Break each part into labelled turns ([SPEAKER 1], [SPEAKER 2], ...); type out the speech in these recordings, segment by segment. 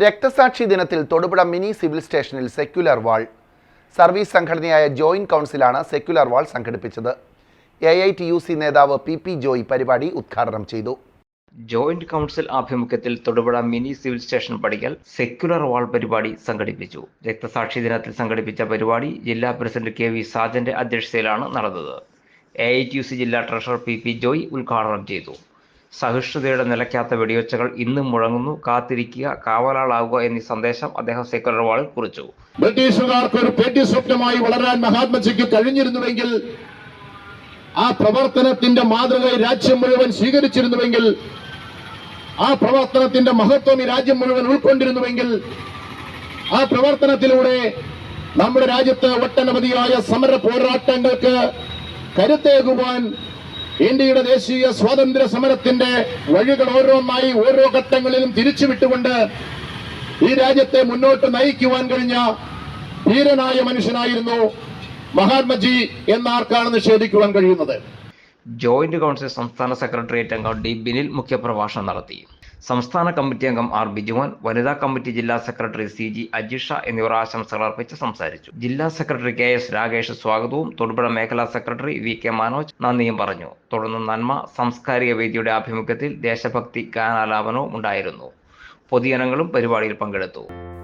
[SPEAKER 1] രക്തസാക്ഷി ദിനത്തിൽ Thodupuzha mini civil സ്റ്റേഷനിൽ സെക്യുലർ വാൾ. സർവീസ് സംഘടനയായ ജോയിന്റ് കൗൺസിലാണ് സെക്യുലർ വാൾ സംഘടിപ്പിച്ചത്. AITUC നേതാവ് PP ജോയ് പരിപാടി ഉദ്ഘാടനം ചെയ്തു.
[SPEAKER 2] ജോയിന്റ് കൗൺസിൽ ആഭിമുഖ്യത്തിൽ തൊടുപുഴ മിനി സിവിൽ സ്റ്റേഷൻ പടിക്കൽ സെക്യുലർ വാൾ പരിപാടി സംഘടിപ്പിച്ചു. രക്തസാക്ഷി ദിനത്തിൽ സംഘടിപ്പിച്ച പരിപാടി ജില്ലാ പ്രസിഡന്റ് KV സാജന്റെ അധ്യക്ഷതയിലാണ് നടന്നത്. AITUC ജില്ലാ ട്രഷറർ PP ജോയ് ഉദ്ഘാടനം ചെയ്തു. സഹിഷ്ണുതയുടെ നിലയ്ക്കാത്ത വെടിവെച്ചകൾ ഇന്നും മുഴങ്ങുന്നു, കാത്തിരിക്കുക, കാവലാളാവുക എന്നീ സന്ദേശം അദ്ദേഹം സെക്യുലർ വാളിൽ കുറിച്ചു.
[SPEAKER 3] ബ്രിട്ടീഷുകാർക്ക് ഒരു പേടി സ്വപ്നമായി വളരാൻ മഹാത്മജിക്ക് കഴിഞ്ഞിരുന്നുവെങ്കിൽ, ആ പ്രവർത്തനത്തിന്റെ മാതൃക രാജ്യം മുഴുവൻ സ്വീകരിച്ചിരുന്നുവെങ്കിൽ, ആ പ്രവർത്തനത്തിന്റെ മഹത്വം ഈ രാജ്യം മുഴുവൻ ഉൾക്കൊണ്ടിരുന്നുവെങ്കിൽ, ആ പ്രവർത്തനത്തിലൂടെ നമ്മുടെ രാജ്യത്ത് ഒട്ടനവധിയായ സമര പോരാട്ടങ്ങൾക്ക് കരുത്തേകുവാൻ ഇന്ത്യയുടെ ദേശീയ സ്വാതന്ത്ര്യ സമരത്തിന്റെ വഴികൾ ഓരോന്നായി ഓരോ ഘട്ടങ്ങളിലും തിരിച്ചുവിട്ടുകൊണ്ട് ഈ രാജ്യത്തെ മുന്നോട്ട് നയിക്കുവാൻ കഴിഞ്ഞ ധീരനായ മനുഷ്യനായിരുന്നു മഹാത്മജി എന്നാർക്കാണ് നിഷേധിക്കുവാൻ കഴിയുന്നത്?
[SPEAKER 2] ജോയിന്റ് കൗൺസിൽ സംസ്ഥാന സെക്രട്ടേറിയറ്റ് അംഗം D ബിനിൽ മുഖ്യപ്രഭാഷണം നടത്തി. സംസ്ഥാന കമ്മിറ്റി അംഗം R ബിജുമോൻ, വനിതാ കമ്മിറ്റി ജില്ലാ സെക്രട്ടറി CG അജിഷ എന്നിവർ ആശംസകൾ അർപ്പിച്ച് സംസാരിച്ചു. ജില്ലാ സെക്രട്ടറി KS രാകേഷ് സ്വാഗതവും തൊടുപുഴ മേഖലാ സെക്രട്ടറി VK മനോജ് നന്ദിയും പറഞ്ഞു. തുടർന്ന് നന്മ സാംസ്കാരിക വേദിയുടെ ആഭിമുഖ്യത്തിൽ ദേശഭക്തി ഗാനാലാപനവും ഉണ്ടായിരുന്നു. പൊതുജനങ്ങളും പരിപാടിയിൽ പങ്കെടുത്തു.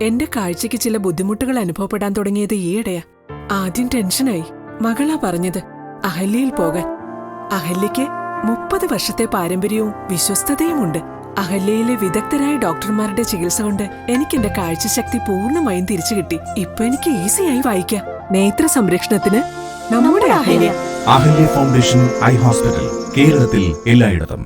[SPEAKER 4] എന്റെ കാഴ്ചയ്ക്ക് ചില ബുദ്ധിമുട്ടുകൾ അനുഭവപ്പെടാൻ തുടങ്ങിയത് ഈയിടെയാ. ആദ്യം ടെൻഷനായി. മകളാ പറഞ്ഞത് അഹല്യയിൽ പോകാൻ. അഹല്യയ്ക്ക് 30 വർഷത്തെ പാരമ്പര്യവും വിശ്വസ്തതയുമുണ്ട്. അഹല്യയിലെ വിദഗ്ധരായ ഡോക്ടർമാരുടെ ചികിത്സ കൊണ്ട് എനിക്ക് എന്റെ കാഴ്ചശക്തി പൂർണ്ണമായും തിരിച്ചു കിട്ടി. ഇപ്പൊ എനിക്ക് ഈസിയായി വായിക്കാം. നേത്ര സംരക്ഷണത്തിന് നമ്മുടെ Ahalya.
[SPEAKER 5] Ahalya foundation eye hospital, കേരളത്തിൽ എല്ലായിടത്തും.